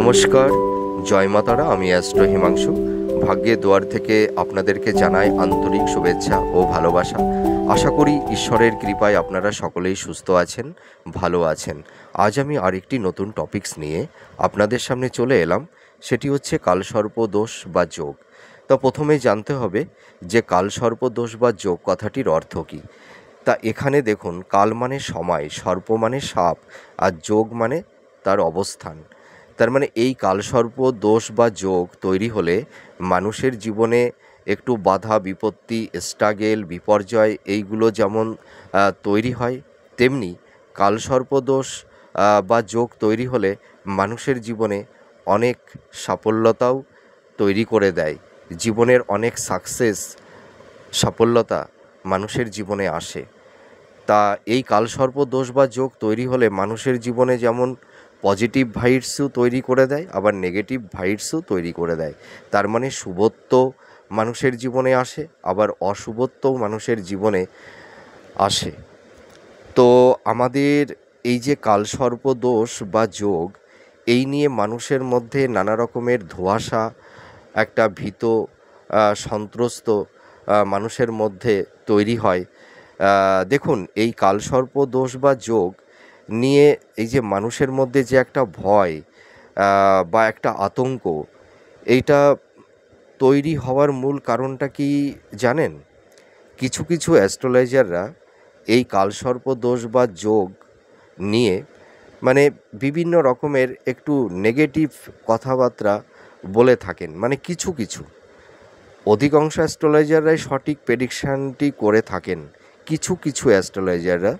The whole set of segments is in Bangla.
নমস্কার, জয় মাতারা। আমি অ্যাস্ট্রো হিমাংশু। ভাগ্যের দুয়ার থেকে আপনাদেরকে জানাই আন্তরিক শুভেচ্ছা ও ভালোবাসা। আশা করি ঈশ্বরের কৃপায় আপনারা সকলেই সুস্থ আছেন, ভালো আছেন। আজ আমি আরেকটি নতুন টপিকস নিয়ে আপনাদের সামনে চলে এলাম। সেটি হচ্ছে কালসর্প দোষ বা যোগ। তা প্রথমে জানতে হবে যে কালসর্প দোষ বা যোগ কথাটির অর্থ কী। তা এখানে দেখুন, কাল মানে সময়, সর্প মানে সাপ, আর যোগ মানে তার অবস্থান। তার মানে এই কালসর্প দোষ বা যোগ তৈরি হলে মানুষের জীবনে একটু বাধা বিপত্তি, স্ট্রাগেল, বিপর্যয় এইগুলো যেমন তৈরি হয়, তেমনি কালসর্প দোষ বা যোগ তৈরি হলে মানুষের জীবনে অনেক সাফল্যতাও তৈরি করে দেয়। জীবনের অনেক সাকসেস, সাফল্যতা মানুষের জীবনে আসে। তা এই কালসর্প দোষ বা যোগ তৈরি হলে মানুষের জীবনে যেমন পজিটিভ ভাইবসও তৈরি করে দেয়, আবার নেগেটিভ ভাইবসও তৈরি করে দেয়। তার মানে শুভত্ব মানুষের জীবনে আসে, আবার অশুভত্বও মানুষের জীবনে আসে। তো আমাদের এই যে কালসর্প দোষ বা যোগ, এই নিয়ে মানুষের মধ্যে নানা রকমের ধোঁয়াশা, একটা ভীত সন্ত্রস্ত মানুষের মধ্যে তৈরি হয়। দেখুন, এই কালসর্প দোষ বা যোগ নিয়ে এই যে মানুষের মধ্যে যে একটা ভয় বা একটা আতঙ্ক, এইটা তৈরি হওয়ার মূল কারণটা কি জানেন? কিছু কিছু অ্যাস্ট্রোলজাররা এই কালসর্প দোষ বা যোগ নিয়ে মানে বিভিন্ন রকমের একটু নেগেটিভ কথাবার্তা বলে থাকেন। মানে কিছু কিছু, অধিকাংশ অ্যাস্ট্রোলজাররাই সঠিক প্রেডিকশানটি করে থাকেন। কিছু কিছু অ্যাস্ট্রোলজাররা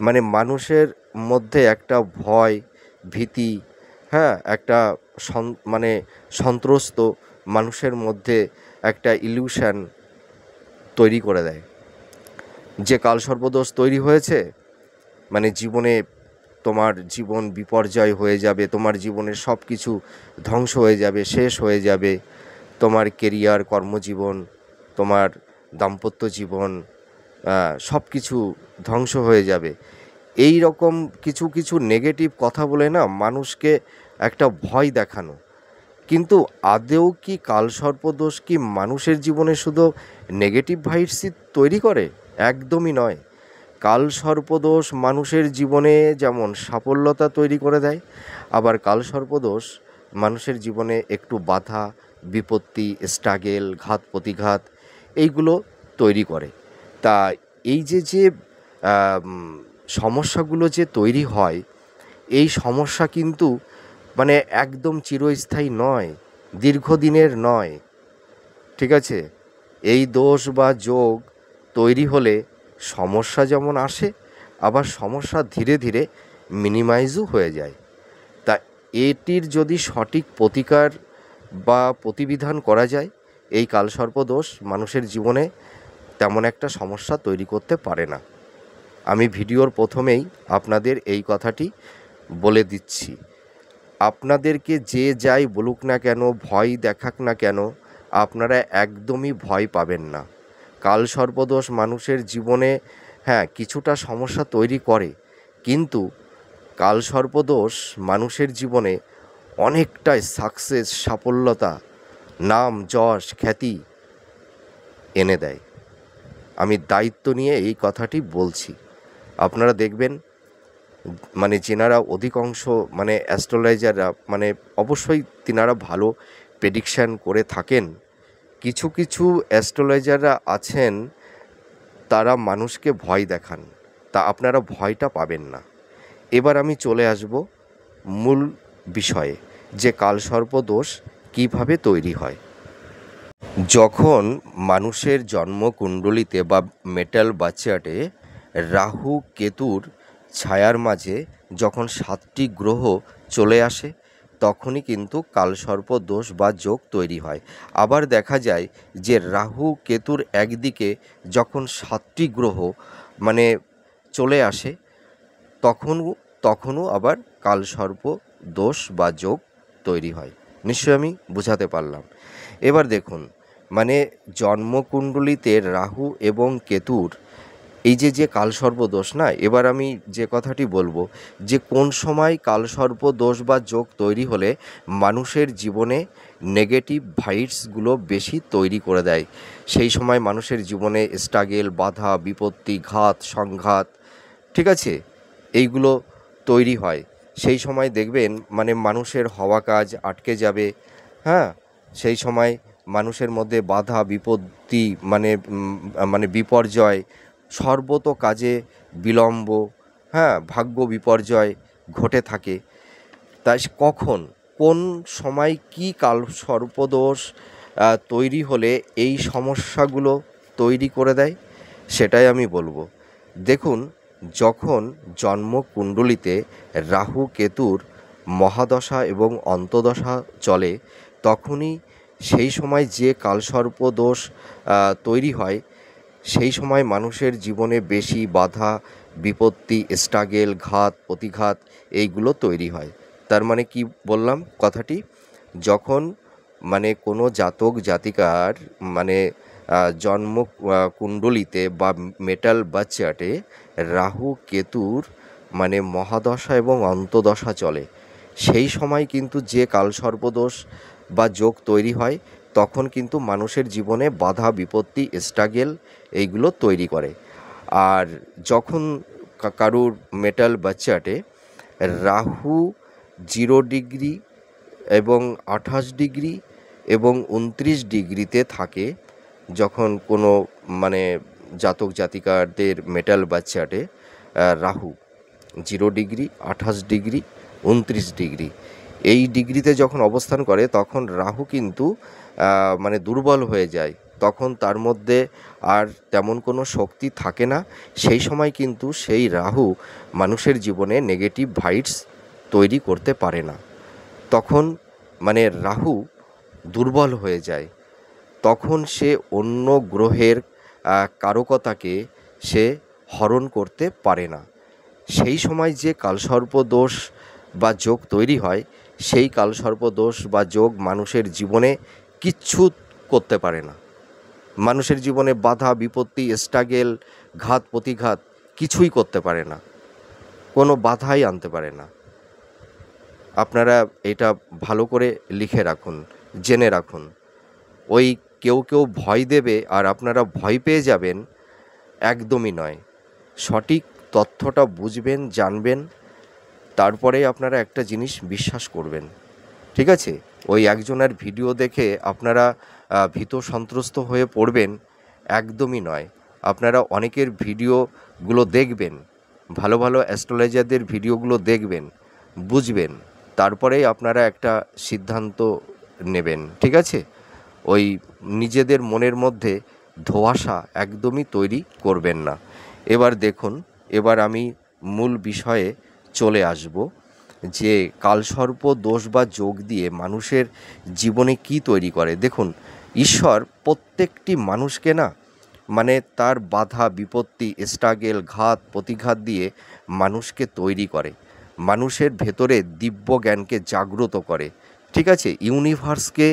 মানে মানুষের মধ্যে একটা ভয়, ভীতি, হ্যাঁ, একটা মানে সন্ত্রস্ত মানুষের মধ্যে একটা ইলিউশন তৈরি করে দেয় যে কালসর্পদোষ তৈরি হয়েছে, মানে জীবনে তোমার জীবন বিপর্যয় হয়ে যাবে, তোমার জীবনের সব কিছু ধ্বংস হয়ে যাবে, শেষ হয়ে যাবে। তোমার কেরিয়ার, কর্মজীবন, তোমার দাম্পত্য জীবন, সব কিছু ধ্বংস হয়ে যাবে। এই রকম কিছু কিছু নেগেটিভ কথা বলে না মানুষকে একটা ভয় দেখানো। কিন্তু আদৌ কি কালসর্পদোষ কি মানুষের জীবনে শুধু নেগেটিভ ভাইবসই তৈরি করে? একদমই নয়। কালসর্পদোষ মানুষের জীবনে যেমন সাফল্যতা তৈরি করে দেয়, আবার কালসর্পদোষ মানুষের জীবনে একটু বাধা বিপত্তি, স্ট্রাগেল, ঘাত প্রতিঘাত এইগুলো তৈরি করে। তা এই যে যে সমস্যাগুলো যে তৈরি হয়, এই সমস্যা কিন্তু মানে একদম চিরস্থায়ী নয়, দীর্ঘদিনের নয়। ঠিক আছে? এই দোষ বা যোগ তৈরি হলে সমস্যা যেমন আসে, আবার সমস্যা ধীরে ধীরে মিনিমাইজও হয়ে যায়। তা এটির যদি সঠিক প্রতিকার বা প্রতিবিধান করা যায়, এই কালসর্পদোষ মানুষের জীবনে তেমন একটা সমস্যা তৈরি করতে পারে না। আমি ভিডিওর প্রথমেই আপনাদের এই কথাটি বলে দিচ্ছি। আপনাদেরকে যে যাই বলুক না কেন, ভয় দেখাক না কেন, আপনারা একদমই ভয় পাবেন না। কালসর্পদোষ মানুষের জীবনে হ্যাঁ কিছুটা সমস্যা তৈরি করে, কিন্তু কালসর্পদোষ মানুষের জীবনে অনেকটাই সাকসেস, সাফল্যতা, নাম, যশ, খ্যাতি এনে দেয়। আমি দায়িত্ব নিয়ে এই কথাটি বলছি। আপনারা দেখবেন মানে যেনারা অধিকাংশ মানে অ্যাস্ট্রোলজাররা মানে অবশ্যই তিনারা ভালো প্রেডিকশান করে থাকেন। কিছু কিছু অ্যাস্ট্রোলজাররা আছেন, তারা মানুষকে ভয় দেখান। তা আপনারা ভয়টা পাবেন না। এবার আমি চলে আসব মূল বিষয়ে, যে কালসর্পদোষ কীভাবে তৈরি হয়। যখন মানুষের জন্মকুণ্ডলিতে বা মেটাল বাচ্চাটে রাহু কেতুর ছায়ার মাঝে যখন 7টি গ্রহ চলে আসে, তখনই কিন্তু কালসর্পদোষ বা যোগ তৈরি হয়। আবার দেখা যায় যে রাহু কেতুর একদিকে যখন 7টি গ্রহ মানে চলে আসে, তখনও আবার কালসর্পদোষ বা যোগ তৈরি হয়। নিশ্চয়ই আমি বোঝাতে পারলাম। এবার দেখুন, মানে জন্মকুণ্ডলিতে রাহু এবং কেতুর এই যে কালসর্পদোষ না, এবার আমি যে কথাটি বলবো যে কোন সময় কালসর্পদোষ বা যোগ তৈরি হলে মানুষের জীবনে নেগেটিভ ভাইবসগুলো বেশি তৈরি করে দেয়, সেই সময় মানুষের জীবনে স্ট্রাগেল, বাধা, বিপত্তি, ঘাত, সংঘাত, ঠিক আছে, এইগুলো তৈরি হয়। সেই সময় দেখবেন মানে মানুষের হওয়া কাজ আটকে যাবে, হ্যাঁ, সেই সময় মানুষের মধ্যে বাধা, বিপত্তি, মানে বিপর্যয়, সর্বত কাজে বিলম্ব, হ্যাঁ, ভাগ্য বিপর্যয় ঘটে থাকে। তাই কখন, কোন সময় কী কালসর্পদোষ তৈরি হলে এই সমস্যাগুলো তৈরি করে দেয় সেটাই আমি বলবো। দেখুন, যখন জন্মকুণ্ডলিতে রাহু কেতুর মহাদশা এবং অন্তদশা চলে, তখনই সেই সময় যে কালসর্পদোষ তৈরি হয়, সেই সময় মানুষের জীবনে বেশি বাধা, বিপত্তি, স্ট্রাগেল, ঘাত, প্রতিঘাত এইগুলো তৈরি হয়। তার মানে কি বললাম কথাটি, যখন মানে কোনো জাতক জাতিকার মানে জন্ম কুণ্ডলিতে বা মেটাল বার্থ চার্টে রাহু কেতুর মানে মহাদশা এবং অন্তদশা চলে, সেই সময় কিন্তু যে কালসর্পদোষ বা যোগ তৈরি হয়, তখন কিন্তু মানুষের জীবনে বাধা, বিপত্তি, স্ট্রাগেল এইগুলো তৈরি করে। আর যখন কারুর মেটাল বার্থ চার্টে রাহু 0 ডিগ্রি এবং 28 ডিগ্রি এবং 29 ডিগ্রিতে থাকে, যখন কোনো মানে জাতক জাতিকাদের মেটাল বার্থ চার্টে রাহু 0 ডিগ্রি, 28 ডিগ্রি, 29 ডিগ্রি এই ডিগ্রিতে যখন অবস্থান করে, তখন রাহু কিন্তু মানে দুর্বল হয়ে যায়, তখন তার মধ্যে আর তেমন কোনো শক্তি থাকে না। সেই সময় কিন্তু সেই রাহু মানুষের জীবনে নেগেটিভ ভাইবস তৈরি করতে পারে না। তখন মানে রাহু দুর্বল হয়ে যায়, তখন সে অন্য গ্রহের কারকতাকে সে হরণ করতে পারে না। সেই সময় যে কালসর্পদোষ বা যোগ তৈরি হয়, সেই কালসর্পদোষ বা যোগ মানুষের জীবনে কিচ্ছু করতে পারে না। মানুষের জীবনে বাধা, বিপত্তি, স্ট্রাগেল, ঘাত, প্রতিঘাত কিছুই করতে পারে না, কোনো বাধাই আনতে পারে না। আপনারা এটা ভালো করে লিখে রাখুন, জেনে রাখুন। ওই কেউ ভয় দেবে আর আপনারা ভয় পেয়ে যাবেন, একদমই নয়। সঠিক তথ্যটা বুঝবেন, জানবেন, তারপরে আপনারা একটা জিনিস বিশ্বাস করবেন, ঠিক আছে? ওই একজনের ভিডিও দেখে আপনারা ভীত সন্ত্রস্ত হয়ে পড়বেন, একদমই নয়। আপনারা অনেকের ভিডিওগুলো দেখবেন, ভালো ভালো অ্যাস্ট্রোলজারদের ভিডিওগুলো দেখবেন, বুঝবেন, তারপরেই আপনারা একটা সিদ্ধান্ত নেবেন, ঠিক আছে? ওই নিজেদের মনের মধ্যে ধোঁয়াশা একদমই তৈরি করবেন না। এবার দেখুন, এবার আমি মূল বিষয়ে চলে আসব যে কালসর্প দোষ বা যোগ দিয়ে মানুষের জীবনে কি তৈরি করে। দেখুন, ঈশ্বর প্রত্যেকটি মানুষকে না মানে তার বাধা, বিপত্তি, স্ট্রাগেল, ঘাত, প্রতিঘাত দিয়ে মানুষকে তৈরি করে, মানুষের ভেতরে দিব্য জ্ঞানকে জাগ্রত করে, ঠিক আছে, ইউনিভার্সকে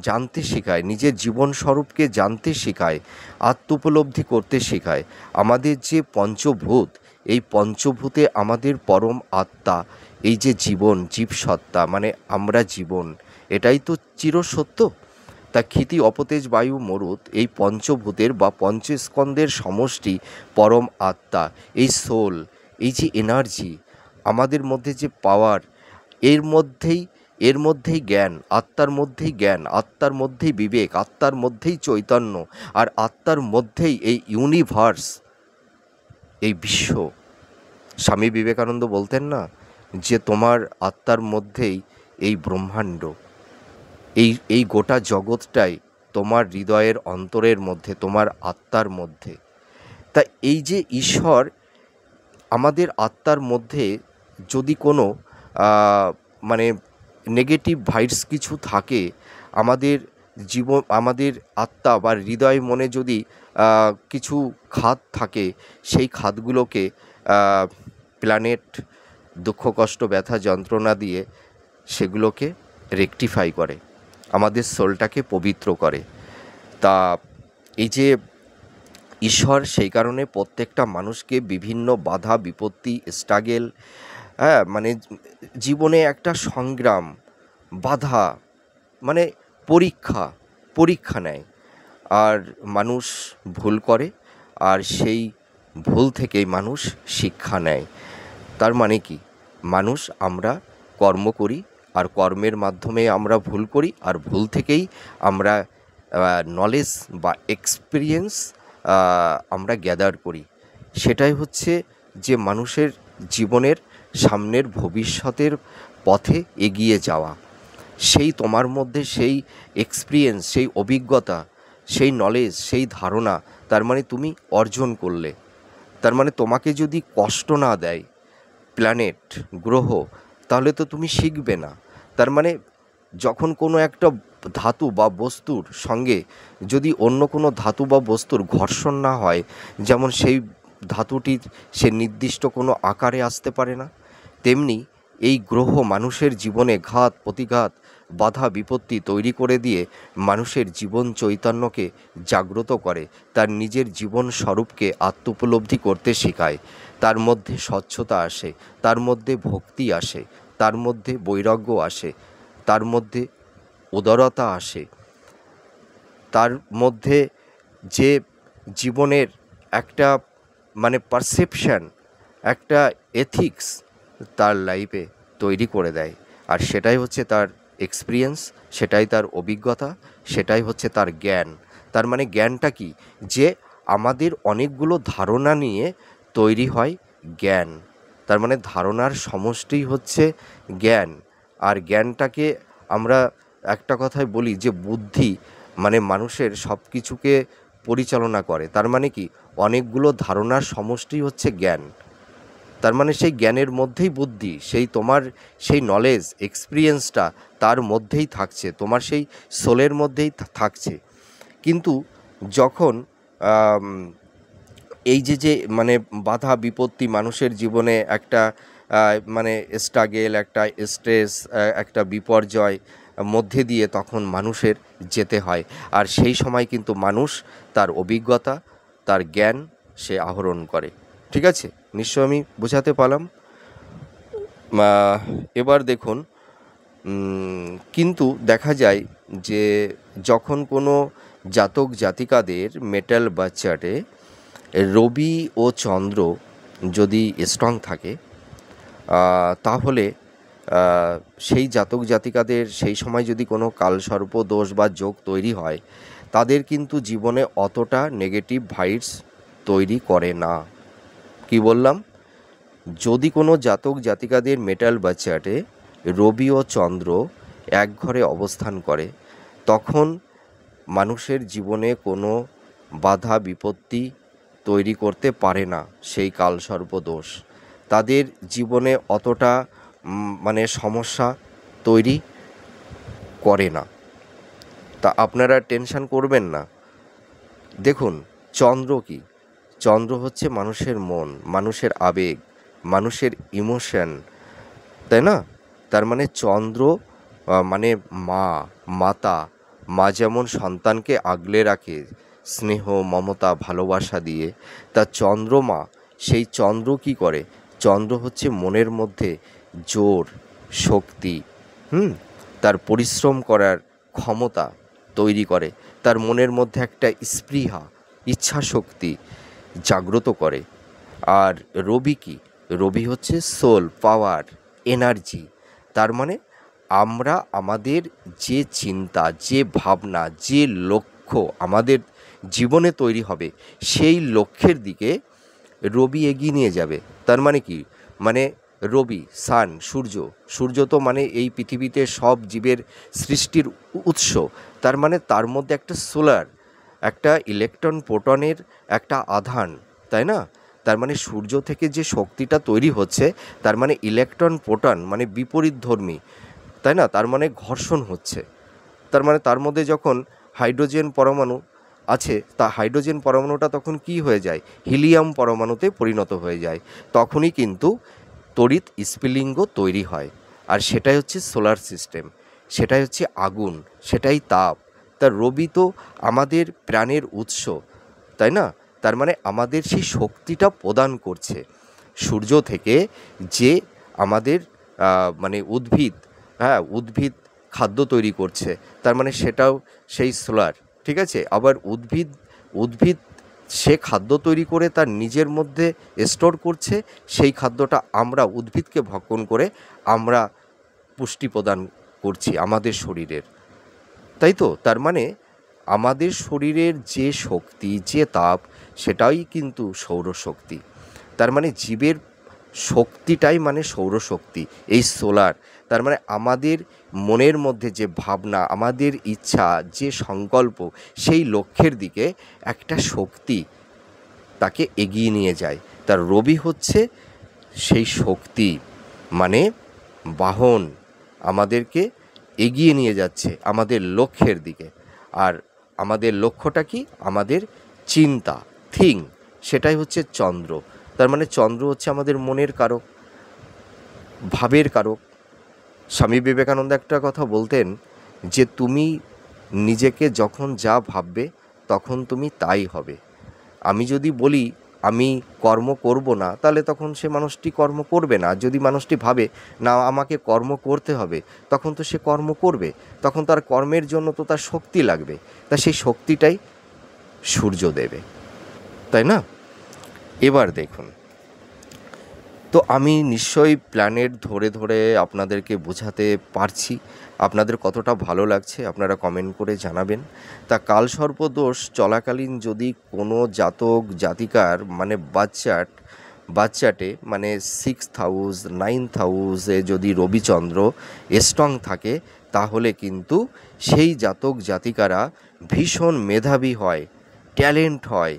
জানতে শেখায়, নিজের জীবন স্বরূপকে জানতে শেখায়, আত্মোপলব্ধি করতে শেখায়। আমাদের যে পঞ্চভূত, এই পঞ্চভূতে আমাদের পরম আত্মা, এই যে জীবন, জীবসত্তা মানে আমরা জীবন, এটাই তো চিরসত্য। তা ক্ষিতি, অপতেজ, বায়ু, মরুত এই পঞ্চভূতের বা পঞ্চস্কন্দের সমষ্টি পরম আত্মা, এই সোল, এই যে এনার্জি, আমাদের মধ্যে যে পাওয়ার, এর মধ্যেই জ্ঞান, আত্মার মধ্যেই জ্ঞান, আত্মার মধ্যেই বিবেক, আত্মার মধ্যেই চৈতন্য, আর আত্মার মধ্যেই এই ইউনিভার্স, এই বিশ্ব। স্বামী বিবেকানন্দ বলতেন না যে তোমার আত্মার মধ্যেই এই ব্রহ্মাণ্ড, এই গোটা জগৎটাই তোমার হৃদয়ের অন্তরের মধ্যে, তোমার আত্মার মধ্যে। তা এই যে ঈশ্বর আমাদের আত্মার মধ্যে যদি কোনো মানে নেগেটিভ ভাইবস কিছু থাকে, আমাদের আমাদের আত্মা বা হৃদয় মনে যদি কিছু খাত থাকে, সেই খাতগুলোকে প্ল্যানেট দুঃখ, কষ্ট, ব্যথা, যন্ত্রণা দিয়ে সেগুলোকে রেকটিফাই করে, আমাদের সোলটাকে পবিত্র করে। তা এই যে ঈশ্বর সেই কারণে প্রত্যেকটা মানুষকে বিভিন্ন বাধা বিপত্তি স্ট্রাগেল, হ্যাঁ, মানে জীবনে একটা সংগ্রাম, বাধা, মানে পরীক্ষা পরীক্ষা নেয়। আর মানুষ ভুল করে, আর সেই ভুল থেকেই মানুষ শিক্ষা নেয়। তার মানে কি, আমরা কর্ম করি, আর কর্মের মাধ্যমে আমরা ভুল করি, আর ভুল থেকেই আমরা নলেজ বা এক্সপিরিয়েন্স আমরা গ্যাদার করি। সেটাই হচ্ছে যে মানুষের জীবনের সামনের ভবিষ্যতের পথে এগিয়ে যাওয়া। সেই তোমার মধ্যে সেই এক্সপিরিয়েন্স, সেই অভিজ্ঞতা, সেই নলেজ, সেই ধারণা, তার মানে তুমি অর্জন করলে। তার মানে তোমাকে যদি কষ্ট না দেয় প্ল্যানেট, গ্রহ, তাহলে তো তুমি শিখবে না। তার মানে যখন কোনো একটা ধাতু বা বস্তুর সঙ্গে যদি অন্য কোনো ধাতু বা বস্তুর ঘর্ষণ না হয়, যেমন সেই ধাতুটির সে নির্দিষ্ট কোনো আকারে আসতে পারে না, তেমনি এই গ্রহ মানুষের জীবনে ঘাত প্রতিঘাত, বাধা বিপত্তি তৈরি করে দিয়ে মানুষের জীবন চৈতন্যকে জাগ্রত করে, তার নিজের জীবন স্বরূপকে আত্মোপলব্ধি করতে শেখায়। তার মধ্যে স্বচ্ছতা আসে, তার মধ্যে ভক্তি আসে, তার মধ্যে বৈরাগ্য আসে, তার মধ্যে উদারতা আসে, তার মধ্যে যে জীবনের একটা মানে পারসেপশন, একটা এথিক্স তার লাইফে তৈরি করে দেয়। আর সেটাই হচ্ছে তার এক্সপিরিয়েন্স, সেটাই তার অভিজ্ঞতা, সেটাই হচ্ছে তার জ্ঞান। তার মানে জ্ঞানটা কি, যে আমাদের অনেকগুলো ধারণা নিয়ে তৈরি হয় জ্ঞান। তার মানে ধারণার সমষ্টি হচ্ছে জ্ঞান। আর জ্ঞানটাকে আমরা একটা কথায় বলি যে বুদ্ধি, মানে মানুষের সব কিছুকে পরিচালনা করে। তার মানে কি, অনেকগুলো ধারণার সমষ্টি হচ্ছে জ্ঞান। তার মানে সেই জ্ঞানের মধ্যেই বুদ্ধি, সেই তোমার সেই নলেজ এক্সপিরিয়েন্সটা তার মধ্যেই থাকছে, তোমার সেই সোলের মধ্যেই থাকছে। কিন্তু যখন এই যে মানে বাধা বিপত্তি মানুষের জীবনে একটা মানে স্ট্রাগেল, একটা স্ট্রেস, একটা বিপর্যয় মধ্যে দিয়ে তখন মানুষের যেতে হয়। আর সেই সময় কিন্তু মানুষ তার অভিজ্ঞতা, তার জ্ঞান সে আহরণ করে। ঠিক আছে, নিশ্চয় আমি বোঝাতে পারলাম। এবার দেখুন, কিন্তু দেখা যায় যে যখন কোনো জাতক জাতিকাদের মেটাল বার্থ চার্টে রবি ও চন্দ্র যদি স্ট্রং থাকে, তাহলে সেই জাতক জাতিকাদের সেই সময় যদি কোনো কালসর্প দোষ বা যোগ তৈরি হয়, তাদের কিন্তু জীবনে অতটা নেগেটিভ ভাইবস তৈরি করে না। কি বললাম, যদি কোনো জাতক জাতিকাদের মেটাল বার্থ চার্টে রবি ও চন্দ্র এক ঘরে অবস্থান করে, তখন মানুষের জীবনে কোনো বাধা বিপত্তি তৈরি করতে পারে না সেই কালসর্প দোষ। তাদের জীবনে অতটা মানে সমস্যা তৈরি করে না। তা আপনারা টেনশন করবেন না। দেখুন, চন্দ্র কি, চন্দ্র হচ্ছে মানুষের মন, মানুষের আবেগ, মানুষের ইমোশন, তাই না? তার মানে চন্দ্র মানে মা যেমন সন্তানকে আগলে রাখে স্নেহ মমতা ভালোবাসা দিয়ে, তার চন্দ্রমা, সেই চন্দ্র কি করে, চন্দ্র হচ্ছে মনের মধ্যে জোর, শক্তি, তার পরিশ্রম করার ক্ষমতা তৈরি করে, তার মনের মধ্যে একটা স্পৃহা, ইচ্ছা শক্তি জাগ্রত করে। আর রবি কি, রবি হচ্ছে সোল, পাওয়ার, এনার্জি। তার মানে আমরা আমাদের যে চিন্তা, যে ভাবনা, যে লক্ষ্য আমাদের জীবনে তৈরি হবে, সেই লক্ষ্যের দিকে রবি এগিয়ে নিয়ে যাবে। তার মানে কি, মানে রবি, সান, সূর্য তো মানে এই পৃথিবীতে সব জীবের সৃষ্টির উৎস। তার মানে তার মধ্যে একটা সোলার, একটা ইলেকট্রন প্রোটনের একটা আধান, তাই না? তার মানে সূর্য থেকে যে শক্তিটা তৈরি হচ্ছে, তার মানে ইলেকট্রন প্রোটন মানে বিপরীতধর্মী, তাই না? তার মানে ঘর্ষণ হচ্ছে। তার মানে তার মধ্যে যখন হাইড্রোজেন পরমাণু আছে, তা হাইড্রোজেন পরমাণুটা তখন কি হয়ে যায়, হিলিয়াম পরমাণুতে পরিণত হয়ে যায়। তখনই কিন্তু তড়িৎ স্ফুলিঙ্গ তৈরি হয়। আর সেটাই হচ্ছে সোলার সিস্টেম, সেটাই হচ্ছে আগুন, সেটাই তাপ। তা রবি তো আমাদের প্রাণের উৎস, তাই না? তার মানে আমাদের সেই শক্তিটা প্রদান করছে সূর্য থেকে, যে আমাদের মানে উদ্ভিদ, হ্যাঁ উদ্ভিদ খাদ্য তৈরি করছে, তার মানে সেটাও সেই সোলার, ঠিক আছে। আবার উদ্ভিদ উদ্ভিদ সে খাদ্য তৈরি করে তার নিজের মধ্যে স্টোর করছে, সেই খাদ্যটা আমরা উদ্ভিদকে ভক্ষণ করে আমরা পুষ্টি প্রদান করছি আমাদের শরীরের, তাই তো। তার মানে আমাদের শরীরের যে শক্তি, যে তাপ, সেটাই কিন্তু সৌরশক্তি। তার মানে জীবের শক্তিটাই মানে সৌরশক্তি, এই সোলার। তার মানে আমাদের মনের মধ্যে যে ভাবনা, আমাদের ইচ্ছা, যে সংকল্প, সেই লক্ষ্যের দিকে একটা শক্তি তাকে এগিয়ে নিয়ে যায়। তার রবি হচ্ছে সেই শক্তি, মানে বাহন, আমাদেরকে এগিয়ে নিয়ে যাচ্ছে আমাদের লক্ষ্যের দিকে। আর আমাদের লক্ষ্যটা কি? আমাদের চিন্তা, থিং, সেটাই হচ্ছে চন্দ্র। তার মানে চন্দ্র হচ্ছে আমাদের মনের কারক, ভাবের কারক। স্বামী বিবেকানন্দ একটা কথা বলতেন যে তুমি নিজেকে যখন যা ভাববে তখন তুমি তাই হবে। আমি যদি বলি আমি কর্ম করব না, তাহলে তখন সে মানুষটি কর্ম করবে না। যদি মানুষটি ভাবে না আমাকে কর্ম করতে হবে, তখন তো সে কর্ম করবে। তখন তার কর্মের জন্য তো তার শক্তি লাগবে, তা সেই শক্তিটাই সূর্য দেবে, তাই না? এবার দেখুন, তো আমি নিশ্চয়ই প্ল্যানেট ধরে ধরে আপনাদেরকে বোঝাতে পারছি। আপনাদের কতটা ভালো লাগছে আপনারা কমেন্ট করে জানাবেন। তা কালসর্প দোষ চলাকালীন যদি কোনো জাতক জাতিকার মানে বাচ্চাটে মানে 6th হাউস 9th হাউসে যদি রবিচন্দ্র স্ট্রং থাকে, তাহলে কিন্তু সেই জাতক জাতিকারা ভীষণ মেধাবী হয়, ট্যালেন্ট হয়।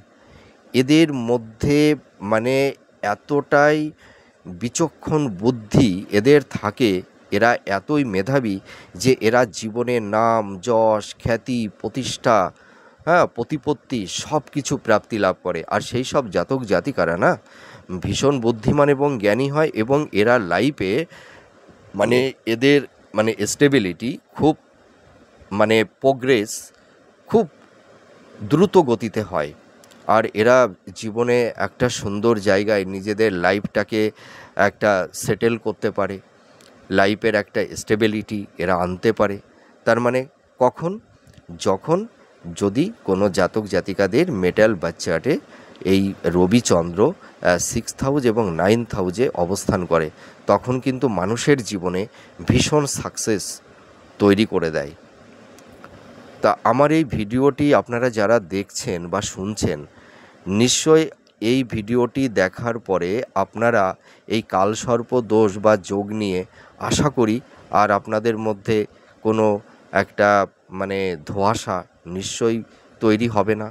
এদের মধ্যে মানে এতটাই বিচক্ষণ বুদ্ধি এদের থাকে, এরা এতই মেধাবী যে এরা জীবনে নাম, যশ, খ্যাতি, প্রতিষ্ঠা, হ্যাঁ প্রতিপত্তি সব কিছু প্রাপ্তি লাভ করে। আর সেই সব জাতক জাতিকারা না ভীষণ বুদ্ধিমান এবং জ্ঞানী হয়, এবং এরা লাইফে মানে এদের মানে স্টেবিলিটি খুব, মানে প্রোগ্রেস খুব দ্রুত গতিতে হয়। আর এরা জীবনে একটা সুন্দর জায়গায় নিজেদের লাইফটাকে একটা সেটেল করতে পারে, লাইফের একটা স্টেবিলিটি এরা আনতে পারে। তার মানে কখন? যখন যদি কোনো জাতক জাতিকাদের মেটাল বাচ্চাটে এই রবিচন্দ্র 6th হাউস এবং 9th হাউসে অবস্থান করে, তখন কিন্তু মানুষের জীবনে ভীষণ সাকসেস তৈরি করে দেয়। তা আমার এই ভিডিওটি আপনারা যারা দেখছেন বা শুনছেন, নিশ্চয় এই ভিডিওটি দেখার পরে আপনারা এই কালসর্প দোষ বা যোগ নিয়ে আশা করি আর আপনাদের মধ্যে কোনো একটা মানে ধোঁয়াশা নিশ্চয়ই তৈরি হবে না,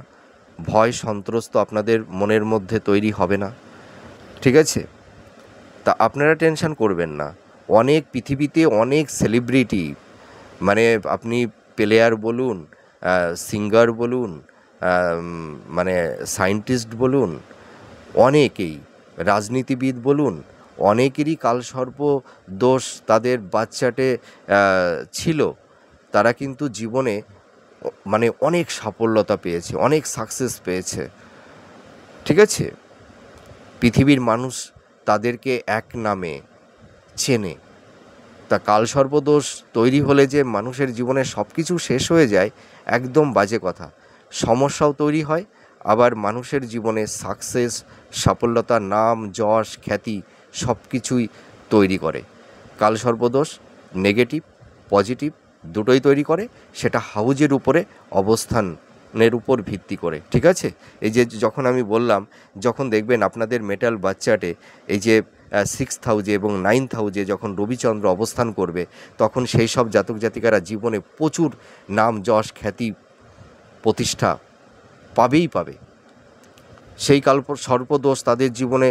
ভয় সন্ত্রস্ত আপনাদের মনের মধ্যে তৈরি হবে না, ঠিক আছে? তা আপনারা টেনশন করবেন না। অনেক পৃথিবীতে অনেক সেলিব্রিটি, মানে আপনি প্লেয়ার বলুন, সিঙ্গার বলুন, মানে সায়েন্টিস্ট বলুন, অনেকেই রাজনীতিবিদ বলুন, অনেকেরই কালসর্প দোষ তাদের বাচ্চাটে ছিল। তারা কিন্তু জীবনে মানে অনেক সাফল্যতা পেয়েছে, অনেক সাকসেস পেয়েছে, ঠিক আছে? পৃথিবীর মানুষ তাদেরকে এক নামে চেনে। তা কালসর্পদোষ তৈরি হলে যে মানুষের জীবনে সব কিছু শেষ হয়ে যায়, একদম বাজে কথা। সমস্যাও তৈরি হয়, আবার মানুষের জীবনে সাকসেস, সাফল্যতা, নাম, যশ, খ্যাতি সব কিছুই তৈরি করে। কালসর্পদোষ নেগেটিভ পজিটিভ দুটোই তৈরি করে, সেটা হাউজের উপরে অবস্থানের উপর ভিত্তি করে, ঠিক আছে? এই যে যখন আমি বললাম, যখন দেখবেন আপনাদের মেটাল বাচ্চাটে এই যে 6th হাউসে এবং 9th হাউসে যখন রবিচন্দ্র অবস্থান করবে, তখন সেই সব জাতক জাতিকারা জীবনে প্রচুর নাম, যশ, খ্যাতি, প্রতিষ্ঠা পাবেই পাবে। সেই সর্পদোষ তাদের জীবনে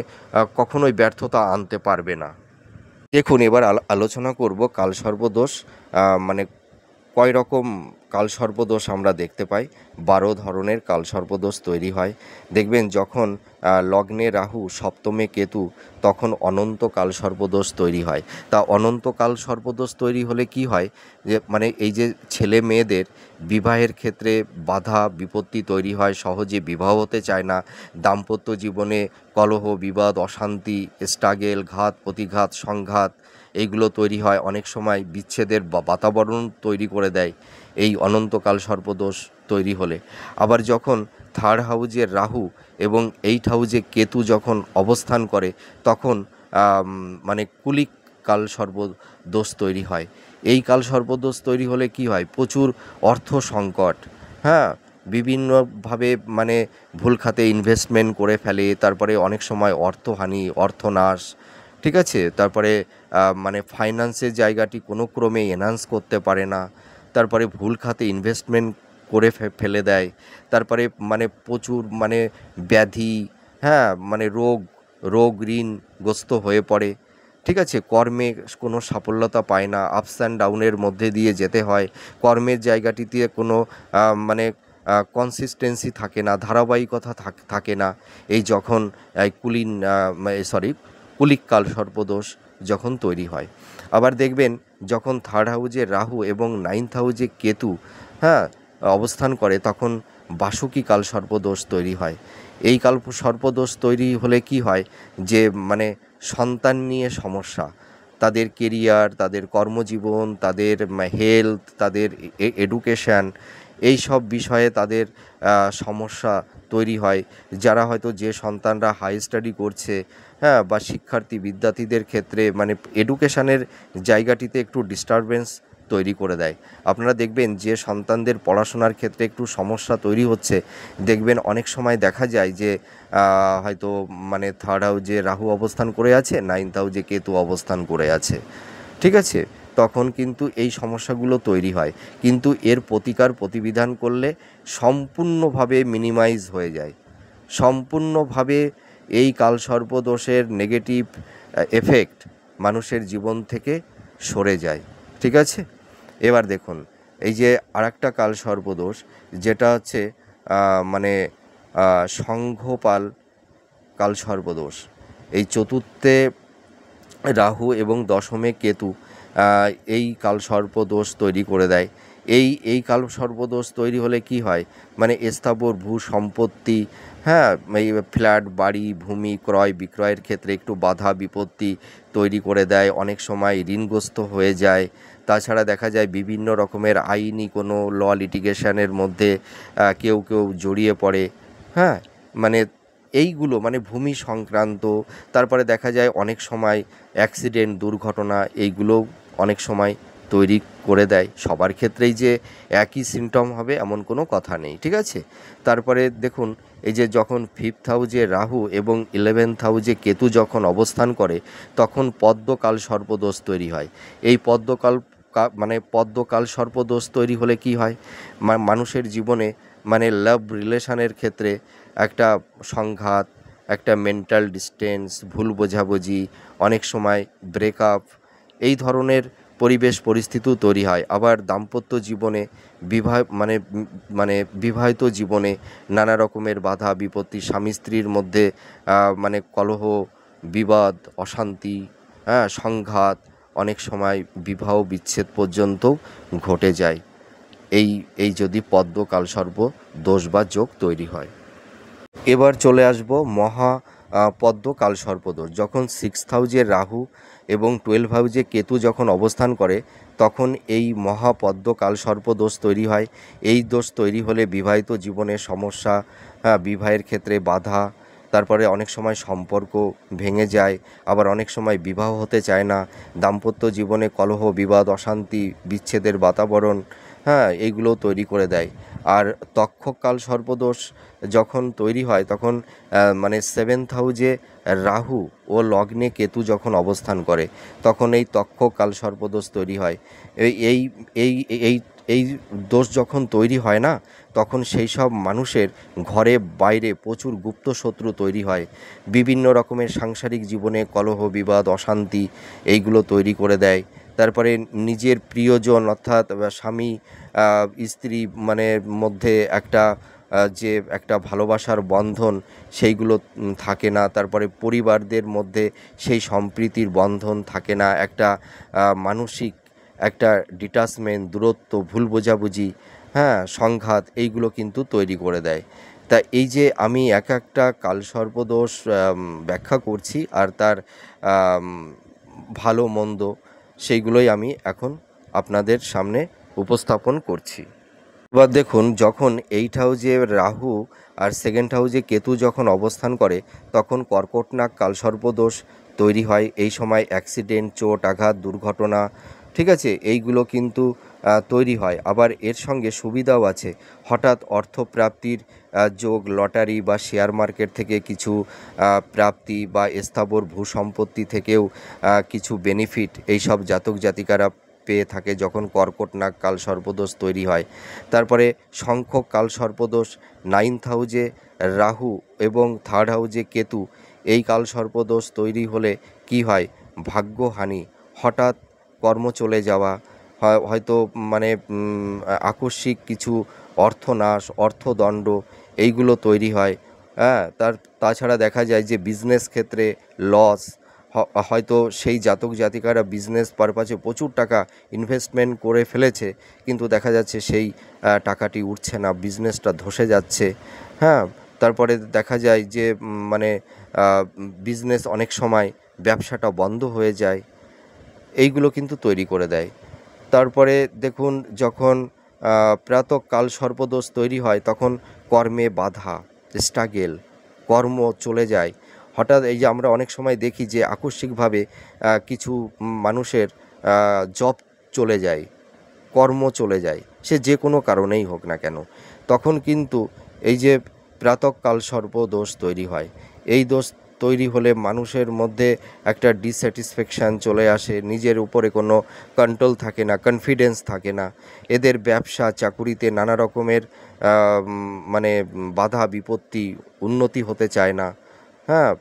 কখনোই ব্যর্থতা আনতে পারবে না। দেখুন, এবার আলোচনা করব কালসর্পদোষ মানে কয় রকম কালসর্পদোষ আমরা দেখতে পাই, 12 ধরনের কালসর্পদোষ তৈরি হয়। দেখবেন যখন লগ্নে রাহু, সপ্তমে কেতু, তখন অনন্ত কালসর্পদোষ তৈরি হয়। তা অনন্ত কালসর্পদোষ তৈরি হলে কি হয়, যে মানে এই যে ছেলে মেয়েদের বিবাহের ক্ষেত্রে বাধা বিপত্তি তৈরি হয়, সহজে বিবাহ হতে চায় না, দাম্পত্য জীবনে কলহ, বিবাদ, অশান্তি, স্ট্রাগেল, ঘাত প্রতিঘাত, সংঘাত এইগুলো তৈরি হয়, অনেক সময় বিচ্ছেদের বাতাবরণ তৈরি করে দেয় এই অনন্তকাল সর্পদোষ তৈরি হলে। আবার যখন থার্ড হাউজের রাহু এবং 8 হাউজে কেতু যখন অবস্থান করে, তখন মানে কুলিক কাল সর্পদোষ তৈরি হয়। এই কাল সর্পদোষ তৈরি হলে কি হয়, প্রচুর অর্থ সংকট, হ্যাঁ, বিভিন্নভাবে মানে ভুল খাতে ইনভেস্টমেন্ট করে ফেলে, তারপরে অনেক সময় অর্থহানি, অর্থনাশ, ঠিক আছে, তারপরে মানে ফাইন্যান্সের জায়গাটি কোনো ক্রমে এনহান্স করতে পারে না, তারপরে ভুল খাতে ইনভেস্টমেন্ট করে ফেলে দেয়, তারপরে মানে প্রচুর মানে ব্যাধি, হ্যাঁ, মানে রোগ ঋণগ্রস্ত হয়ে পড়ে, ঠিক আছে, কর্মে কোনো সাফল্যতা পায় না, আপস অ্যান্ড ডাউনের মধ্যে দিয়ে যেতে হয়, কর্মের জায়গাটিতে কোনো মানে কনসিস্টেন্সি থাকে না, ধারাবাহিকতা থাকে না। এই যখন কুলিক কাল সর্পদোষ যখন তৈরি হয়। আবার দেখবেন যখন থার্ড হাউজে রাহু এবং 9th হাউজে কেতু, হ্যাঁ, অবস্থান করে, তখন বাসুকী কাল সর্পদোষ তৈরি হয়। এই কাল সর্পদোষ তৈরি হলে কি হয়, যে মানে সন্তান নিয়ে সমস্যা, তাদের কেরিয়ার, তাদের কর্মজীবন, তাদের হেলথ, তাদের এডুকেশান, এই সব বিষয়ে তাদের সমস্যা তৈরি হয়। যারা হয়তো যে সন্তানরা হাই স্টাডি করছে, হ্যাঁ, বা বিদ্যার্থীদের ক্ষেত্রে মানে এডুকেশানের জায়গাটিতে একটু ডিস্টারবেন্স তৈরি করে দেয়। আপনারা দেখবেন যে সন্তানদের পড়াশোনার ক্ষেত্রে একটু সমস্যা তৈরি হচ্ছে, দেখবেন অনেক সময় দেখা যায় যে হয়তো মানে থার্ড হাউজে রাহু অবস্থান করে আছে, 9th হাউজে কেতু অবস্থান করে আছে, ঠিক আছে, তখন কিন্তু এই সমস্যাগুলো তৈরি হয়। কিন্তু এর প্রতিবিধান করলে সম্পূর্ণভাবে মিনিমাইজ হয়ে যায়, সম্পূর্ণভাবে এই কালসর্পদোষের নেগেটিভ এফেক্ট মানুষের জীবন থেকে সরে যায়, ঠিক আছে। এবার দেখুন, এই যে আরেকটা কালসর্পদোষ, যেটা হচ্ছে মানে সংঘপাল কালসর্পদোষ। এই চতুর্থে রাহু এবং দশমে কেতু এই কালসর্পদোষ তৈরি করে দেয়। এই কালসর্পদোষ তৈরি হলে কি হয়, মানে স্থাবর ভূ সম্পত্তি, হ্যাঁ, এই ফ্ল্যাট, বাড়ি, ভূমি ক্রয় বিক্রয়ের ক্ষেত্রে একটু বাধা বিপত্তি তৈরি করে দেয়, অনেক সময় ঋণগ্রস্ত হয়ে যায়। তাছাড়া দেখা যায় বিভিন্ন রকমের আইনি কোনো লিটিগেশনের মধ্যে কেউ জড়িয়ে পড়ে, হ্যাঁ, মানে এইগুলো মানে ভূমি সংক্রান্ত, তারপরে দেখা যায় অনেক সময় অ্যাক্সিডেন্ট, দুর্ঘটনা, এইগুলোও অনেক সময় তৈরি করে দেয়। সবার ক্ষেত্রেই যে একই সিমটম হবে এমন কোনো কথা নেই, ঠিক আছে। তারপরে দেখুন, এই যে যখন 5th হাউজে রাহু এবং 11th হাউজে কেতু যখন অবস্থান করে, তখন পদ্মকাল সর্পদোষ তৈরি হয়। এই পদ্মকাল সর্পদোষ তৈরি হলে কি হয়, মানুষের জীবনে মানে লাভ রিলেশনের ক্ষেত্রে একটা সংঘাত, একটা মেন্টাল ডিস্টেন্স, ভুল বোঝাবুঝি, অনেক সময় ব্রেকআপ, এই ধরনের পরিবেশ পরিস্থিতিও তৈরি হয়। আবার দাম্পত্য জীবনে বিবাহিত জীবনে নানা রকমের বাধা বিপত্তি, স্বামী স্ত্রীর মধ্যে মানে কলহ, বিবাদ, অশান্তি, হ্যাঁ, সংঘাত, অনেক সময় বিবাহ বিচ্ছেদ পর্যন্তও ঘটে যায় এই যদি পদ্ম কালসর্প দোষ বা যোগ তৈরি হয়। এবার চলে আসব পদ্ম কালসর্পদোষ। যখন 6th হাউজে রাহু এবং 12 হাউজে কেতু যখন অবস্থান করে, তখন এই মহাপদ্ম কালসর্পদোষ তৈরি হয়। এই দোষ তৈরি হলে বিবাহিত জীবনে সমস্যা, বিবাহের ক্ষেত্রে বাধা, তারপরে অনেক সময় সম্পর্ক ভেঙে যায়, আবার অনেক সময় বিবাহ হতে চায় না, দাম্পত্য জীবনে কলহ, বিবাদ, অশান্তি, বিচ্ছেদের বাতাবরণ, হ্যাঁ, এইগুলো তৈরি করে দেয়। আর তক্ষক কালসর্পদোষ যখন তৈরি হয়, তখন মানে 7th হাউজে রাহু ও লগ্নে কেতু যখন অবস্থান করে, তখন এই তক্ষক কালসর্পদোষ তৈরি হয়। এই এই এই এই এই দোষ যখন তৈরি হয় না, তখন সেই সব মানুষের ঘরে বাইরে প্রচুর গুপ্ত শত্রু তৈরি হয়, বিভিন্ন রকমের সাংসারিক জীবনে কলহ, বিবাদ, অশান্তি এইগুলো তৈরি করে দেয়। তারপরে নিজের প্রিয়জন অর্থাৎ স্বামী স্ত্রী মানে মধ্যে একটা যে একটা ভালোবাসার বন্ধন সেইগুলো থাকে না। তারপরে পরিবারদের মধ্যে সেই সম্প্রীতির বন্ধন থাকে না। একটা মানসিক একটা ডিটাচমেন্ট, দূরত্ব, ভুল বোঝাবুঝি, হ্যাঁ, সংঘাত, এইগুলো কিন্তু তৈরি করে দেয়। তা এই যে আমি এক একটা কালসর্পদোষ ব্যাখ্যা করছি আর তার আম, ভালো মন্দ সেইগুলোই আমি এখন আপনাদের সামনে উপস্থাপন করছি। এবার দেখুন, যখন 8 হাউজে রাহু আর 2nd হাউজে কেতু যখন অবস্থান করে তখন কর্কটনাগ কালসর্পদোষ তৈরি হয়। এই সময় অ্যাক্সিডেন্ট, চোট আঘাত, দুর্ঘটনা, ঠিক আছে, এইগুলো কিন্তু তৈরি হয়। আবার এর সঙ্গে সুবিধাও আছে, হঠাৎ অর্থপ্রাপ্তির যোগ, লটারি বা শেয়ার মার্কেট থেকে কিছু প্রাপ্তি বা স্থাবর ভূসম্পত্তি থেকেও কিছু বেনিফিট এইসব জাতক জাতিকারা পেয়ে থাকে যখন কর্কটনাগ কালসর্পদোষ তৈরি হয়। তারপরে সংখ্যক কালসর্পদোষ 9th হাউজে রাহু এবং 3rd হাউজে কেতু, এই কালসর্পদোষ তৈরি হলে কি হয়, ভাগ্যহানি, হঠাৎ কর্ম চলে যাওয়া, হয়তো মানে আকস্মিক কিছু অর্থনাশ, অর্থদণ্ড, এইগুলো তৈরি হয়। হ্যাঁ, তাছাড়া দেখা যায় যে বিজনেস ক্ষেত্রে লস, হয়তো সেই জাতক জাতিকারা বিজনেস পারপাসে প্রচুর টাকা ইনভেস্টমেন্ট করে ফেলেছে, কিন্তু দেখা যাচ্ছে সেই টাকাটি উঠছে না, বিজনেসটা ধসে যাচ্ছে। হ্যাঁ, তারপরে দেখা যায় যে মানে বিজনেস অনেক সময় ব্যবসাটা বন্ধ হয়ে যায়, এইগুলো কিন্তু তৈরি করে দেয়। তারপরে দেখুন, যখন প্রাতঃকাল সর্পদোষ তৈরি হয় তখন কর্মে বাধা, স্ট্রাগেল, কর্ম চলে যায়। হঠাৎ এই যে আমরা অনেক সময় দেখি যে আকস্মিকভাবে কিছু মানুষের জব চলে যায়, কর্ম চলে যায়, সে যে কোনো কারণেই হোক না কেন, তখন কিন্তু এই যে প্রাতঃকাল সর্পদোষ তৈরি হয়। এই দোষ তৈরি হলে মানুষের মধ্যে একটা ডিস্যাটিসফ্যাকশান চলে আসে, নিজের উপরে কোনো কন্ট্রোল থাকে না, কনফিডেন্স থাকে না, এদের ব্যবসা চাকুরিতে নানা রকমের মানে বাধা বিপত্তি, উন্নতি হতে চায় না। হ্যাঁ,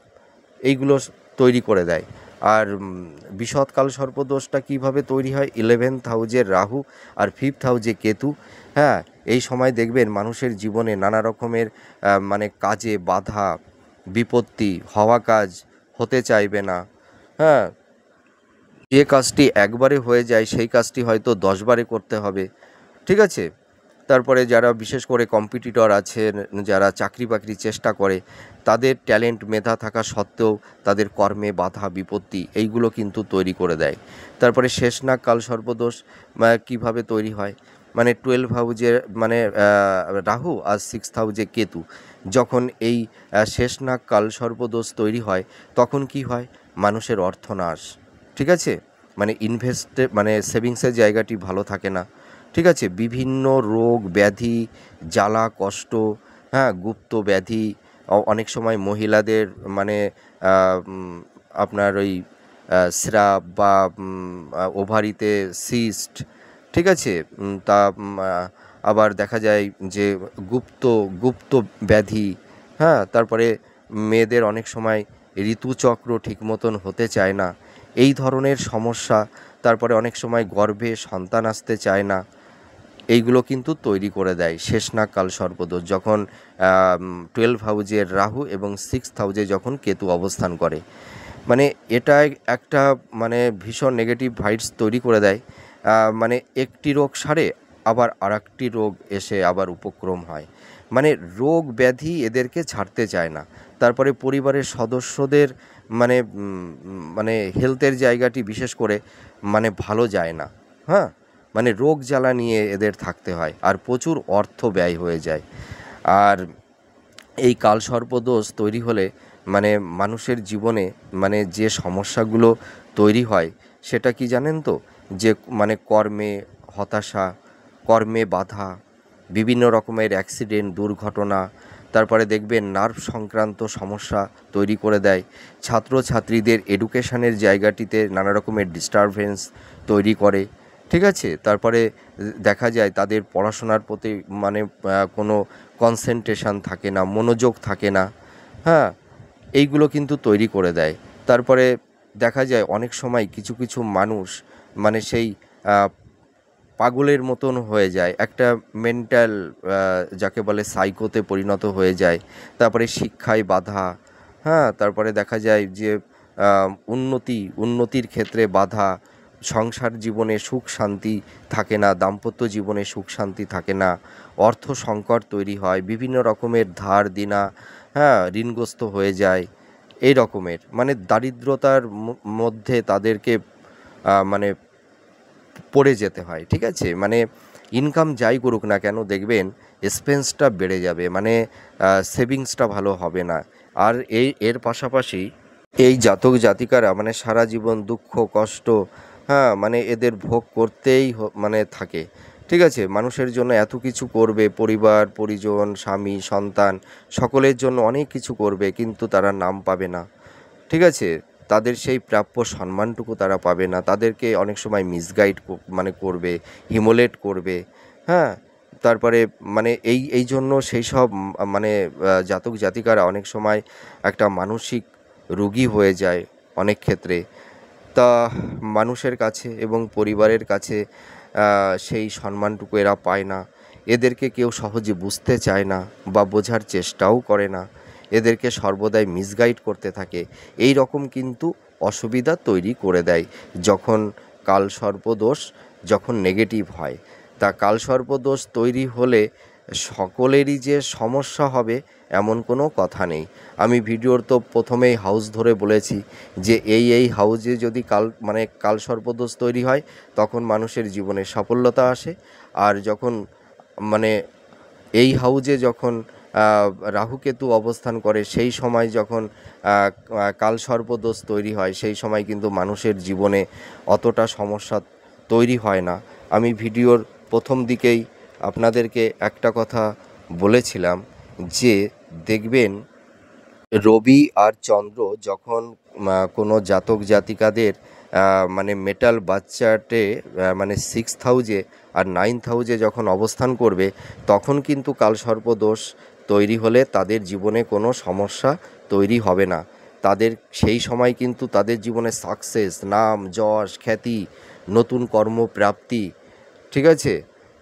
এইগুলো তৈরি করে দেয়। আর বিষদকাল সর্পদোষটা কীভাবে তৈরি হয়, 11th হাউজের রাহু আর 5th হাউজে কেতু। হ্যাঁ, এই সময় দেখবেন মানুষের জীবনে নানা রকমের মানে কাজে বাধা বিপত্তি, হওয়া কাজ হতে চাইবে না। হ্যাঁ, যে কাজটি একবারে হয়ে যায় সেই কাজটি হয়তো 10বারে করতে হবে, ঠিক আছে। তারপরে যারা বিশেষ করে কম্পিটিটর আছেন, যারা চাকরি বাকরি চেষ্টা করে, তাদের ট্যালেন্ট মেধা থাকা সত্ত্বেও তাদের কর্মে বাধা বিপত্তি এইগুলো কিন্তু তৈরি করে দেয়। তারপরে শেষনাগ কাল সর্পদোষ কীভাবে তৈরি হয়, মানে 12 হাউজে মানে রাহু আর 6th হাউজে কেতু, যখন এই শেষনাগ কাল সর্পদোষ তৈরি হয় তখন কি হয়, মানুষের অর্থনাশ, ঠিক আছে, মানে মানে সেভিংসের জায়গাটি ভালো থাকে না, ঠিক আছে, বিভিন্ন রোগ ব্যাধি, জ্বালা কষ্ট, হ্যাঁ, গুপ্ত ব্যাধি, অনেক সময় মহিলাদের মানে আপনার ওই স্রাব বা ওভারিতে সিস্ট, ঠিক আছে, তা আবার দেখা যায় যে গুপ্ত গুপ্ত ব্যাধি, হ্যাঁ, তারপরে মেয়েদের অনেক সময় ঋতুচক্র ঠিক মতন হতে চায় না, এই ধরনের সমস্যা, তারপরে অনেক সময় গর্ভে সন্তান আসতে চায় না, এইগুলো কিন্তু তৈরি করে দেয় শেষনাগ কাল সর্পদোষ যখন 12 হাউজের রাহু এবং 6th হাউজে যখন কেতু অবস্থান করে। মানে এটা একটা মানে ভীষণ নেগেটিভ ভাইবস তৈরি করে দেয়। মানে একটি রোগ সারে আবার আরেকটি রোগ এসে আবার উপক্রম হয়, মানে রোগ ব্যাধি এদেরকে ছাড়তে চায় না। তারপরে পরিবারের সদস্যদের মানে মানে হেলথের জায়গাটি বিশেষ করে মানে ভালো যায় না। হ্যাঁ, মানে রোগ জ্বালা নিয়ে এদের থাকতে হয় আর প্রচুর অর্থ ব্যয় হয়ে যায়। আর এই কালসর্পদোষ তৈরি হলে মানে মানুষের জীবনে মানে যে সমস্যাগুলো তৈরি হয় সেটা কি জানেন তো, যে মানে কর্মে হতাশা, কর্মে বাধা, বিভিন্ন রকমের অ্যাক্সিডেন্ট, দুর্ঘটনা, তারপরে দেখবেন নার্ভ সংক্রান্ত সমস্যা তৈরি করে দেয়, ছাত্রছাত্রীদের এডুকেশনের জায়গাটিতে নানা রকমের ডিস্টারবেন্স তৈরি করে, ঠিক আছে। তারপরে দেখা যায় তাদের পড়াশোনার প্রতি মানে কোনো কনসেন্ট্রেশন থাকে না, মনোযোগ থাকে না। হ্যাঁ, এইগুলো কিন্তু তৈরি করে দেয়। তারপরে দেখা যায় অনেক সময় কিছু কিছু মানুষ মানে সেই পাগলের মতন হয়ে যায়, একটা মেন্টাল যাকে বলে সাইকোতে পরিণত হয়ে যায়। তারপরে শিক্ষায় বাধা, হ্যাঁ, তারপরে দেখা যায় যে উন্নতির ক্ষেত্রে বাধা, সংসার জীবনে সুখ শান্তি থাকে না, দাম্পত্য জীবনে সুখ শান্তি থাকে না, অর্থ সংকট তৈরি হয়, বিভিন্ন রকমের ধার দেনা, হ্যাঁ, ঋণগ্রস্ত হয়ে যায়। এই রকমের মানে দারিদ্রতার মধ্যে তাদেরকে মানে পড়ে যেতে হয়, ঠিক আছে? মানে ইনকাম যাই করুক না কেন, দেখবেন এক্সপেন্সটা বেড়ে যাবে, মানে সেভিংসটা ভালো হবে না। আর এর পাশাপাশি এই জাতক জাতিকারা মানে সারা জীবন দুঃখ কষ্ট, হ্যাঁ, মানে এদের ভোগ করতেই মানে থাকে, ঠিক আছে? মানুষের জন্য এত কিছু করবে, পরিবার পরিজন স্বামী সন্তান সকলের জন্য অনেক কিছু করবে, কিন্তু তারা নাম পাবে না, ঠিক আছে? তাদের সেই প্রাপ্য সম্মানটুকু তারা পাবে না, তাদেরকে অনেক সময় মিসগাইড মানে করবে, হিমোলেট করবে, হ্যাঁ। তারপরে মানে এই জন্য সেই সব মানে জাতক জাতিকারা অনেক সময় একটা মানসিক রোগী হয়ে যায় অনেক ক্ষেত্রে। তা মানুষের কাছে এবং পরিবারের কাছে সেই সম্মানটুকু এরা পায় না, এদেরকে কেউ সহজে বুঝতে চায় না বা বোঝার চেষ্টাও করে না, এদেরকে সর্বদাই মিসগাইড করতে থাকে। এই রকম কিন্তু অসুবিধা তৈরি করে দেয় যখন কালসর্পদোষ যখন নেগেটিভ হয়। তা কালসর্পদোষ তৈরি হলে সকলেরই যে সমস্যা হবে এমন কোনো কথা নেই। আমি ভিডিওর তো প্রথমেই হাউস ধরে বলেছি যে এই হাউজে যদি কালসর্পদোষ তৈরি হয় তখন মানুষের জীবনে সাফল্যতা আসে। আর যখন মানে এই হাউজে যখন রাহুকেতু অবস্থান করে সেই সময় যখন কালসর্পদোষ তৈরি হয় সেই সময় কিন্তু মানুষের জীবনে অতটা সমস্যা তৈরি হয় না। আমি ভিডিওর প্রথম দিকেই আপনাদেরকে একটা কথা বলেছিলাম যে দেখবেন রবি আর চন্দ্র যখন কোনো জাতক জাতিকাদের মানে মেটাল বাচ্চাটে মানে 6th হাউজে আর 9th হাউজে যখন অবস্থান করবে তখন কিন্তু কালসর্পদোষ তৈরি হলে তাদের জীবনে কোনো সমস্যা তৈরি হবে না। তাদের সেই সময় কিন্তু তাদের জীবনে সাকসেস, নাম যশ খ্যাতি, নতুন কর্মপ্রাপ্তি, ঠিক আছে?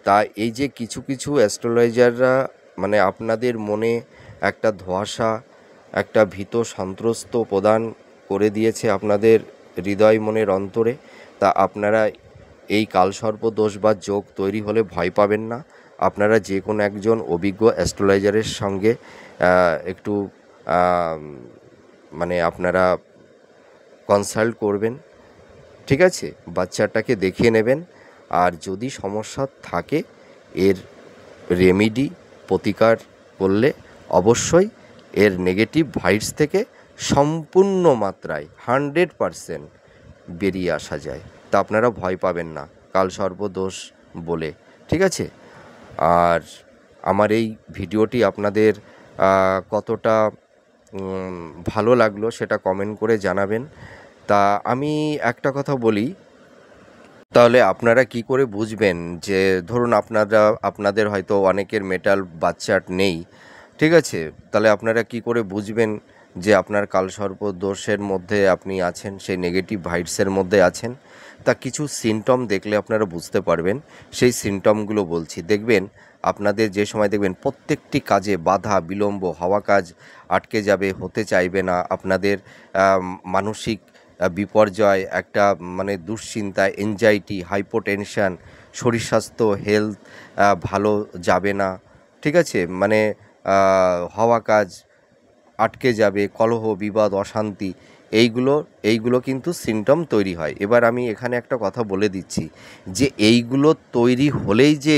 তা এই যে কিছু কিছু অ্যাস্ট্রোলজাররা মানে আপনাদের মনে একটা ধোঁয়াশা, একটা ভীত সন্ত্রস্ত প্রদান করে দিয়েছে আপনাদের হৃদয় মনের অন্তরে। তা আপনারা এই কালসর্পদোষ বা যোগ তৈরি হলে ভয় পাবেন না। আপনারা যে কোনো একজন অভিজ্ঞ অ্যাস্ট্রোলজারের সঙ্গে একটু মানে আপনারা কনসাল্ট করবেন, ঠিক আছে? বাচ্চাটাকে দেখিয়ে নেবেন। আর যদি সমস্যা থাকে এর রেমিডি প্রতিকার করলে অবশ্যই এর নেগেটিভ ভাইবস থেকে সম্পূর্ণ মাত্রায় 100% বেরিয়ে আসা যায়। তা আপনারা ভয় পাবেন না কালসর্পদোষ বলে, ঠিক আছে? আর আমার এই ভিডিওটি আপনাদের কতটা ভালো লাগলো সেটা কমেন্ট করে জানাবেন। তা আমি একটা কথা বলি, তাহলে আপনারা কি করে বুঝবেন যে ধরুন আপনাদের হয়তো অনেকের মেটাল বার্থ চার্ট নেই, ঠিক আছে? তাহলে আপনারা কি করে বুঝবেন যে আপনার কালসর্পদোষের মধ্যে আপনি আছেন, সেই নেগেটিভ ভাইবসের মধ্যে আছেন? তা কিছু সিমটম দেখলে আপনারা বুঝতে পারবেন। সেই সিমটমগুলো বলছি। দেখবেন আপনাদের যে সময় দেখবেন প্রত্যেকটি কাজে বাধা বিলম্ব হওয়া, কাজ আটকে যাবে, হতে চাইবে না, আপনাদের মানসিক বিপর্যয়, একটা মানে দুশ্চিন্তা, এনজাইটি, হাইপোটেনশান, শরীর স্বাস্থ্য হেলথ ভালো যাবে না, ঠিক আছে? মানে হওয়া কাজ আটকে যাবে, কলহ বিবাদ অশান্তি, এইগুলো কিন্তু সিমটম তৈরি হয়। এবার আমি এখানে একটা কথা বলে দিচ্ছি যে এইগুলো তৈরি হলেই যে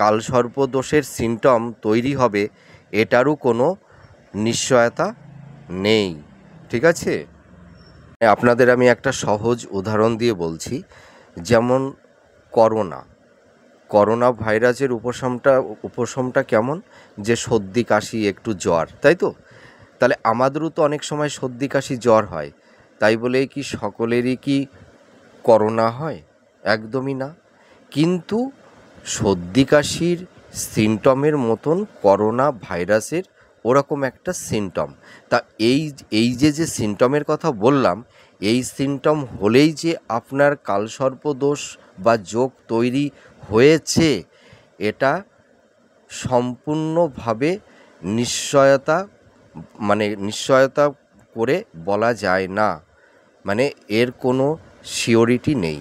কালসর্পদোষের সিমটম তৈরি হবে এটারও কোনো নিশ্চয়তা নেই, ঠিক আছে? আপনাদের আমি একটা সহজ উদাহরণ দিয়ে বলছি। যেমন করোনা ভাইরাসের উপশমটা কেমন? যে সর্দি কাশি একটু জ্বর, তাই তো? তাহলে আমাদেরও তো অনেক সময় সর্দি কাশি জ্বর হয়, তাই বলেই কি সকলেরই কি করোনা হয়? একদমই না। কিন্তু সর্দি কাশির সিমটমের মতন করোনা ভাইরাসের ওরকম একটা সিমটম। তা এই যে সিমটমের কথা বললাম, এই সিমটম হলেই যে আপনার কালসর্পদোষ বা যোগ তৈরি হয়েছে এটা সম্পূর্ণভাবে নিশ্চয়তা নিশ্চয়তা করে বলা যায় না। মানে এর কোনো সিওরিটি নেই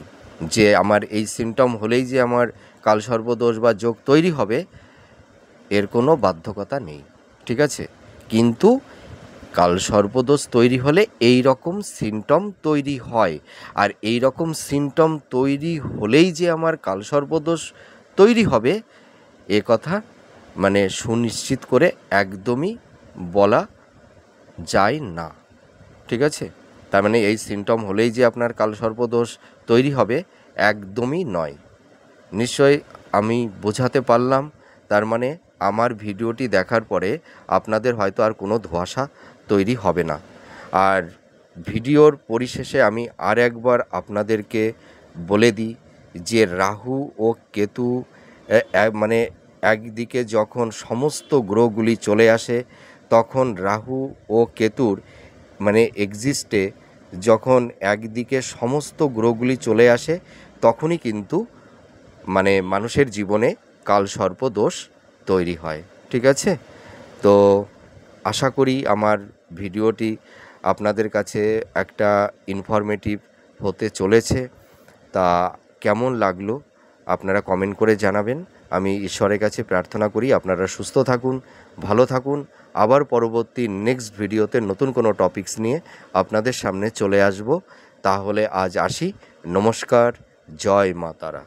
যে আমার এই সিমটম হলেই যে আমার কালসর্পদোষ বা যোগ তৈরি হবে, এর কোনো বাধ্যকতা নেই, ঠিক আছে। কিন্তু কালসর্পদোষ তৈরি হলে এই রকম সিমটম তৈরি হয়, আর এই রকম সিমটম তৈরি হলেই যে আমার কালসর্পদোষ তৈরি হবে এ কথা সুনিশ্চিত করে একদমই বলা যায় না, ঠিক আছে। তার মানে এই সিমটম হলেই যে আপনার কালসর্পদোষ তৈরি হবে একদমই নয়। নিশ্চয়ই আমি বোঝাতে পারলাম। তার মানে আমার ভিডিওটি দেখার পরে আপনাদের হয়তো আর কোনো ধোঁয়াশা তৈরি হবে না। আর ভিডিওর পরিশেষে আমি আর একবার আপনাদেরকে বলে দিই যে রাহু ও কেতু একদিকে যখন সমস্ত গ্রহগুলি চলে আসে, তখন রাহু ও কেতুর এক্সিস্টে যখন একদিকে সমস্ত গ্রহগুলি চলে আসে তখনই কিন্তু মানুষের জীবনে কালসর্পদোষ তৈরি হয়, ঠিক আছে। তো আশা করি আমার ভিডিওটি আপনাদের কাছে একটা ইনফরমেটিভ হতে চলেছে। তা কেমন লাগলো আপনারা কমেন্ট করে জানাবেন। আমি ঈশ্বরের কাছে প্রার্থনা করি আপনারা সুস্থ থাকুন, ভালো থাকুন। আবার পরবর্তী নেক্সট ভিডিওতে নতুন কোনো টপিকস নিয়ে আপনাদের সামনে চলে আসব। তাহলে আজ আসি। নমস্কার। জয় মা তারা।